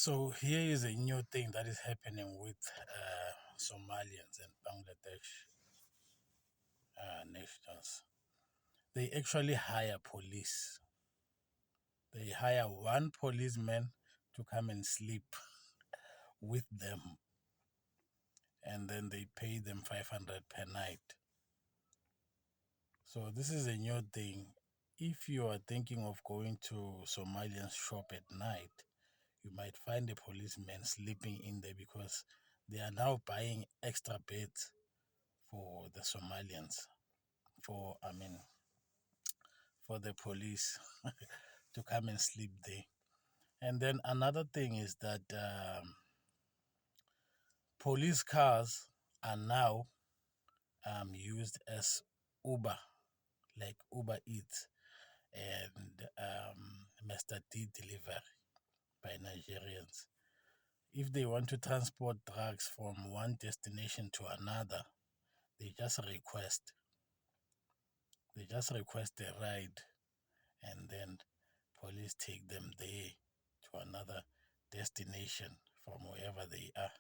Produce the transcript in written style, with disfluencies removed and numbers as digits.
So here is a new thing that is happening with Somalians and Bangladesh nationals. They actually hire police. They hire one policeman to come and sleep with them, and then they pay them 500 per night. So this is a new thing. If you are thinking of going to Somalian shop at night, you might find a policeman sleeping in there because they are now buying extra beds for the Somalians, for I mean for the police to come and sleep there. And then another thing is that police cars are now used as Uber, like Uber Eats and Mr. D delivery by Nigerians. If they want to transport drugs from one destination to another, they just request. They just request a ride, and then police take them there to another destination from wherever they are.